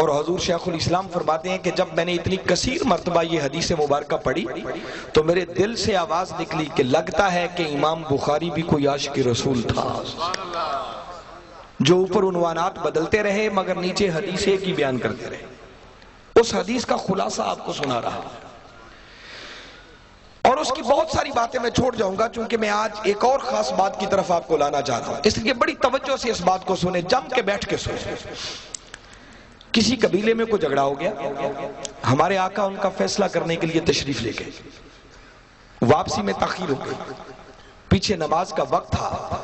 اور حضور شیخ الاسلام فرماتے ہیں کہ جب میں نے اتنی کثیر مرتبہ یہ حدیث مبارکہ پڑھی تو میرے دل سے آواز نکلی کہ لگتا ہے کہ امام بخاری بھی کوئی عاشق رسول تھا، جو اوپر عنوانات بدلتے رہے مگر نیچے حدیث ایک ہی بیان کرتے رہے۔ اس حدیث کا خلاصہ آپ کو سنا رہا اور اس کی بہت ساری باتیں میں چھوڑ جاؤں گا، چونکہ میں آج ایک اور خاص بات کی طرف آپ کو لانا چاہ رہا ہوں، اس لیے بڑی توجہ سے اس بات کو سنیں، جم کے بیٹھ کے سنیں۔ کسی قبیلے میں کوئی جھگڑا ہو گیا، ہمارے آقا ان کا فیصلہ کرنے کے لیے تشریف لے گئے، واپسی میں تاخیر ہو گئی، پیچھے نماز کا وقت تھا،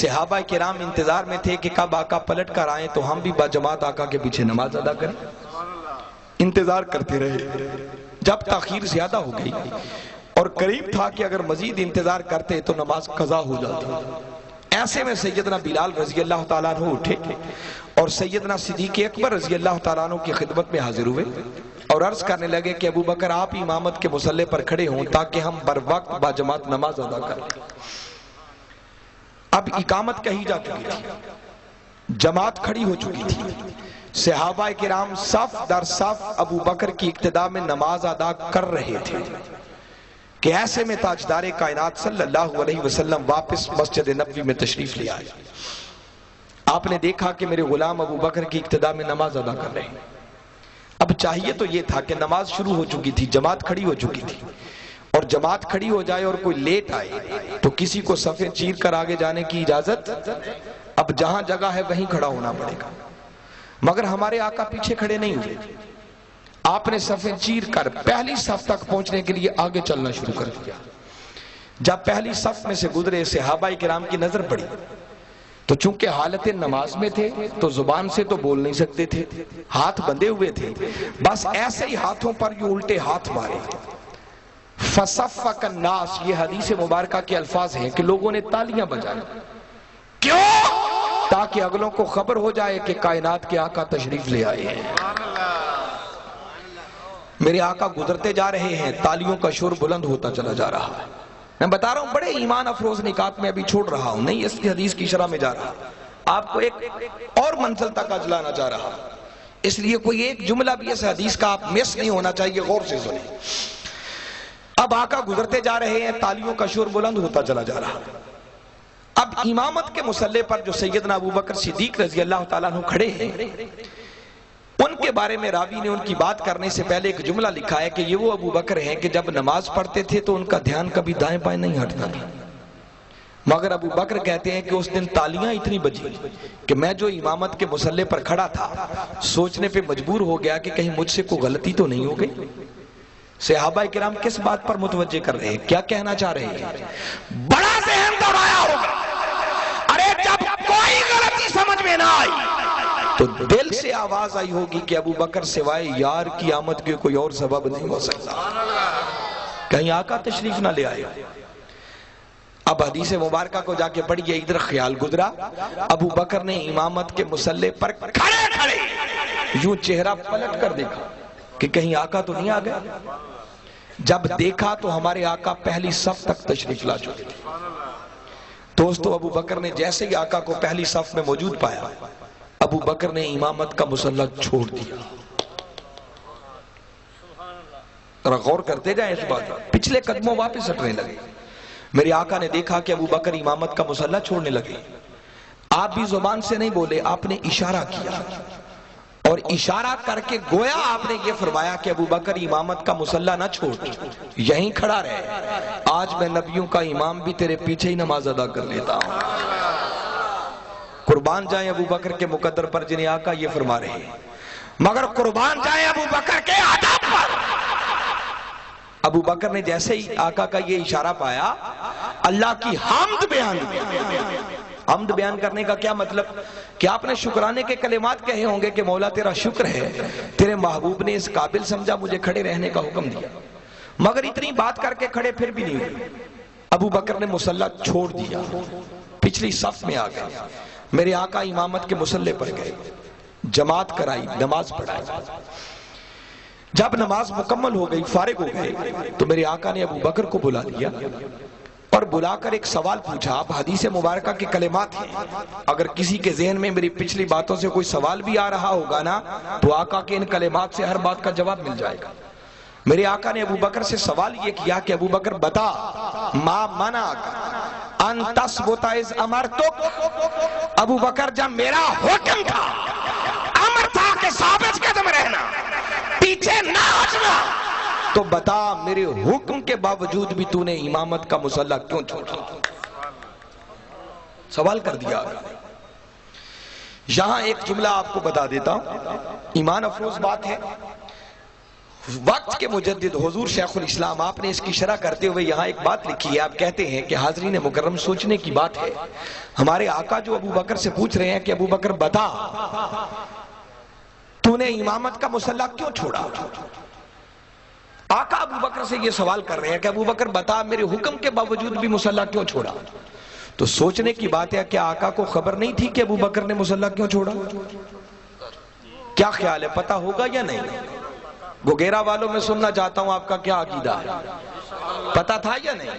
صحابہ کرام انتظار میں تھے کہ کب آقا پلٹ کر آئیں تو ہم بھی باجماعت آقا کے پیچھے نماز ادا کریں۔ انتظار کرتے رہے، جب تاخیر زیادہ ہو گئی اور قریب تھا کہ اگر مزید انتظار کرتے تو نماز قضا ہو جاتی، ایسے میں سیدنا بلال رضی اللہ تعالیٰ عنہ اٹھے اور سیدنا صدیق اکبر رضی اللہ تعالیٰ عنہ کی خدمت میں حاضر ہوئے اور عرض کرنے لگے کہ ابو بکر آپ امامت کے مصلی پر کھڑے ہوں تاکہ ہم بر وقت باجماعت نماز ادا کریں۔ اب اقامت کہی جا چکی تھی، جماعت کھڑی ہو چکی تھی، صحابہ کرام صف در صف ابو بکر کی اقتداء میں نماز ادا کر رہے تھے کہ ایسے میں تاجدار کائنات صلی اللہ علیہ وسلم واپس مسجد نبوی میں تشریف لے آئے۔ آپ نے دیکھا کہ میرے غلام ابو بکر کی اقتداء میں نماز ادا کر رہے ہیں۔ اب چاہیے تو یہ تھا کہ نماز شروع ہو چکی تھی، جماعت کھڑی ہو چکی تھی، اور جماعت کھڑی ہو جائے اور کوئی لیٹ آئے تو کسی کو صفیں چیر کر آگے جانے کی اجازت، اب جہاں جگہ ہے وہیں کھڑا ہونا پڑے گا، مگر ہمارے آقا پیچھے کھڑے نہیں ہوئے، آپ نے صفیں چیر کر پہلی صف تک پہنچنے کے لیے آگے چلنا شروع کر دیا۔ جب پہلی صف میں سے گزرے صحابہ کرام کی نظر پڑی تو چونکہ حالت نماز میں تھے تو زبان سے تو بول نہیں سکتے تھے، ہاتھ بندے ہوئے تھے، بس ایسے ہی ہاتھوں پر یوں الٹے ہاتھ مارے۔ فَصَفَّقَ النَّاسِ، یہ حدیث مبارکہ کے الفاظ ہیں کہ لوگوں نے تالیاں بجائیں، کیوں؟ تاکہ اگلوں کو خبر ہو جائے کہ کائنات کے آقا تشریف لے آئے ہیں۔ میرے آقا گزرتے جا رہے ہیں، تالیوں کا شور بلند ہوتا چلا جا رہا ہے۔ میں بتا رہا ہوں بڑے ایمان افروز نکات میں ابھی چھوڑ رہا ہوں، نہیں اس کی حدیث کی شرح میں جا رہا، آپ کو ایک اور منزل تک اجلانا چاہ رہا، اس لیے کوئی ایک جملہ بھی اس حدیث کا آپ مس نہیں ہونا چاہیے، غور سے سنیں۔ اب آقا گزرتے جا رہے ہیں، تالیوں کا شور بلند ہوتا چلا جا رہا۔ اب امامت کے مصلی پر جو سیدنا ابو بکر صدیق رضی اللہ تعالیٰ عنہ کھڑے ہیں، ان کے بارے میں راوی نے ان کی بات کرنے سے پہلے ایک جملہ لکھا ہے کہ یہ وہ ابو بکر ہیں کہ جب نماز پڑھتے تھے تو ان کا دھیان کبھی دائیں بائیں نہیں ہٹتا تھا، مگر ابو بکر کہتے ہیں کہ اس دن تالیاں اتنی بجی کہ میں جو امامت کے مصلی پر کھڑا تھا سوچنے پہ مجبور ہو گیا کہ کہیں مجھ سے کوئی غلطی تو نہیں ہو گئی۔ صحابہ کرام کس بات پر متوجہ کر رہے ہیں، کیا کہنا چاہ رہے ہیں؟ بڑا ذہن دوڑایا ہوگا، ارے جب کوئی غلطی سمجھ میں نہ آئی تو دل سے آواز آئی ہوگی کہ ابو بکر سوائے یار کی آمد کے کوئی اور سبب نہیں ہو سکتا، کہیں آقا تشریف نہ لے آئے۔ اب حدیث مبارکہ کو جا کے پڑھیے، ادھر خیال گزرا ابو بکر نے امامت کے مصلی پر کھڑے کھڑے یوں چہرہ پلٹ کر دیکھا کہ کہیں آقا تو نہیں آ گیا۔ جب دیکھا تو ہمارے آقا پہلی صف تک تشریف لا چکے تھے۔ دوستو ابو بکر نے جیسے ہی آقا کو پہلی صف میں موجود پایا، ابو بکر نے امامت کا مصلی چھوڑ دیا۔ غور کرتے جائیں اس بات، پچھلے قدموں واپس ہٹنے لگے۔ میرے آقا نے دیکھا کہ ابو بکر امامت کا مصلی چھوڑنے لگے، آپ بھی زبان سے نہیں بولے، آپ نے اشارہ کیا اور اشارہ کر کے گویا آپ نے یہ فرمایا کہ ابو بکر امامت کا مصلی نہ چھوڑ، یہیں کھڑا رہے، آج میں نبیوں کا امام بھی تیرے پیچھے ہی نماز ادا کر لیتا ہوں۔ قربان جائیں ابو بکر کے مقدر پر جنہیں آقا یہ فرما رہے ہیں، مگر قربان جائیں ابو بکر کے آداب پر۔ ابو بکر نے جیسے ہی آقا کا یہ اشارہ پایا، اللہ کی حمد بیان کیا۔ حمد بیان کرنے کا کیا مطلب؟ کہ آپ نے شکرانے کے کلمات کہے ہوں گے کہ مولا تیرا شکر ہے، تیرے محبوب نے اس قابل سمجھا مجھے کھڑے رہنے کا حکم دیا، مگر اتنی بات کر کے کھڑے پھر بھی نہیں ہوئے۔ ابو بکر نے مصلی چھوڑ دیا، پچھلی صف میں آ گئے، میرے آقا امامت کے مصلی پر گئے، جماعت کرائی، نماز پڑھائی۔ جب نماز مکمل ہو گئی، فارغ ہو گئے، تو میرے آقا نے ابو بکر کو بلا لیا اور بلا کر ایک سوال پوچھا. اب حدیث مبارکہ کے کلمات ہیں, اگر کسی کے ذہن میں میری پچھلی باتوں سے کوئی سوال بھی آ رہا ہوگا نا تو آقا کے ان کلمات سے ہر بات کا جواب مل جائے گا. میرے آقا نے ابو بکر سے سوال یہ کیا کہ ابو بکر بتا, ما منعک ان تثبت اذ امرتک. ابو بکر جب میرا حکم تھا, امر تھا کہ ثابت قدم رہنا, پیچھے نہ ہٹنا, تو بتا میرے حکم کے باوجود بھی تو نے امامت کا مسلح کیوں چھوڑا؟ سوال کر دیا. یہاں ایک جملہ آپ کو بتا دیتا ہوں, ایمان افروز بات ہے. وقت کے مجدد حضور شیخ الاسلام, آپ نے اس کی شرح کرتے ہوئے یہاں ایک بات لکھی ہے. آپ کہتے ہیں کہ حاضرین مکرم سوچنے کی بات ہے, ہمارے آقا جو ابو بکر سے پوچھ رہے ہیں کہ ابو بکر بتا تو نے امامت کا مسلح کیوں چھوڑا. آقا ابو بکر سے یہ سوال کر رہے ہیں کہ ابو بکر بتا میرے حکم کے باوجود بھی مسلح کیوں چھوڑا. تو سوچنے کی بات ہے, کیا آقا کو خبر نہیں تھی کہ ابو بکر نے مسلح کیوں چھوڑا؟ کیا خیال ہے, پتا ہوگا یا نہیں؟ گوگیرا والوں میں سننا چاہتا ہوں آپ کا کیا عقیدہ ہے, پتا تھا یا نہیں؟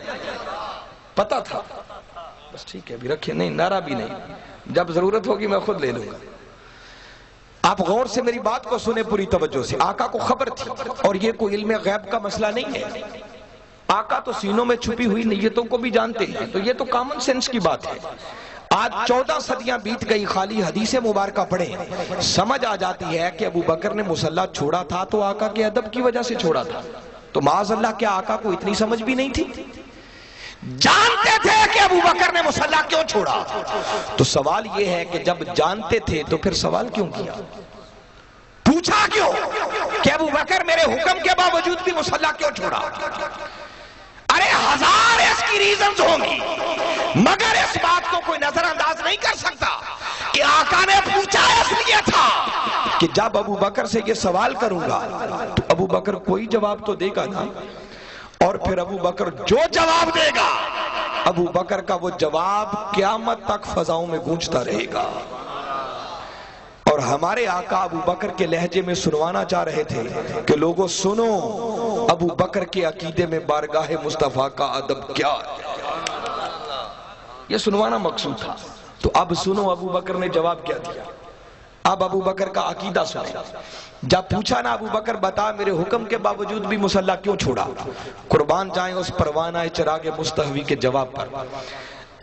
پتا تھا, بس ٹھیک ہے, ابھی رکھیں, نہیں نعرہ بھی نہیں, جب ضرورت ہوگی میں خود لے لوں گا. آپ غور سے میری بات کو سنیں پوری توجہ سے. آقا کو خبر تھی, اور یہ کوئی علم غیب کا مسئلہ نہیں ہے. آقا تو سینوں میں چھپی ہوئی نیتوں کو بھی جانتے ہیں, تو یہ تو کامن سینس کی بات ہے. آج 14 صدیاں بیت گئی, خالی حدیث مبارکہ پڑھیں سمجھ آ جاتی ہے کہ ابو بکر نے مسلح چھوڑا تھا تو آقا کے ادب کی وجہ سے چھوڑا تھا. تو معاذ اللہ, کیا آقا کو اتنی سمجھ بھی نہیں تھی؟ جانتے تھے کہ ابو بکر نے مسلح کیوں چھوڑا. تو سوال یہ ہے کہ جب جانتے تھے تو پھر سوال کیوں کیا, پوچھا کیوں کہ ابو بکر میرے حکم کے باوجود بھی مسلح کیوں چھوڑا؟ ارے ہزار اس کی ریزنز ہوں گی, مگر اس بات کو کوئی نظر انداز نہیں کر سکتا کہ آقا نے پوچھا اس لیے تھا کہ جب ابو بکر سے یہ سوال کروں گا تو ابو بکر کوئی جواب تو دے گا نا, اور پھر ابو بکر جو جواب دے گا, ابو بکر کا وہ جواب قیامت تک فضاؤں میں گونجتا رہے گا. اور ہمارے آقا ابو بکر کے لہجے میں سنوانا چاہ رہے تھے کہ لوگوں سنو, ابو بکر کے عقیدے میں بارگاہ مصطفیٰ کا ادب کیا ہے, یہ سنوانا مقصود تھا. تو اب سنو ابو بکر نے جواب کیا دیا. اب ابو بکر کا عقیدہ سنیں. جب پوچھا نا ابو بکر بتا میرے حکم کے باوجود بھی مسلح کیوں چھوڑا, قربان جائیں اس پروانہ چراغ مستحوی کے جواب پر.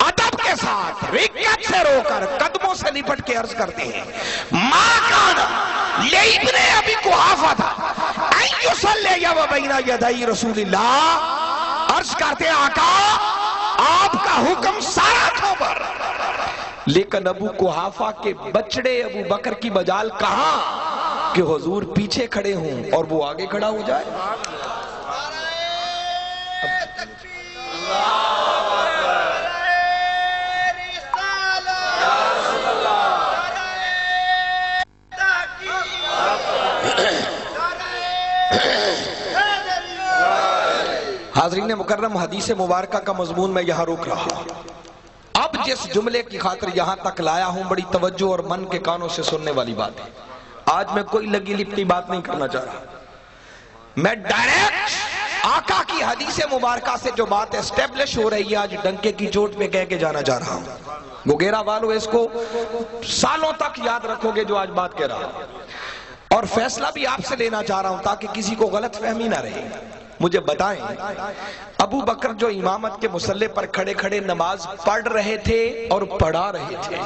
ادب کے ساتھ رکعت سے رو کر قدموں سے لپٹ کے عرض کرتے ہیں, ماں کانا لابن ابی قحافہ تھا ان یصلی بین یدی رسول اللہ. عرض کرتے ہیں آقا آپ کا حکم سارا تھوں پر, لیکن ابو قحافہ کے بچڑے ابو بکر کی مجال کہاں کہ حضور پیچھے کھڑے ہوں اور وہ آگے کھڑا ہو جائے. حاضرین مکرم, حدیث مبارکہ کا مضمون میں یہاں روک رہا ہوں. اب جس جملے کی خاطر یہاں تک لایا ہوں بڑی توجہ اور من کے کانوں سے سننے والی بات ہے. آج میں کوئی لگی لپٹی بات نہیں کرنا چاہ رہا, میں ڈائریکٹ آقا کی حدیث مبارکہ سے جو بات اسٹیبلش ہو رہی ہے آج ڈنکے کی چوٹ پہ کہہ کے جانا چاہ رہا ہوں. گوگیرا والو اس کو سالوں تک یاد رکھو گے جو آج بات کہہ رہا ہوں, اور فیصلہ بھی آپ سے لینا چاہ رہا ہوں تاکہ کسی کو غلط فہمی نہ رہے. مجھے بتائیں, ابو بکر جو امامت کے مصلی پر کھڑے کھڑے نماز پڑھ رہے تھے اور پڑھا رہے تھے,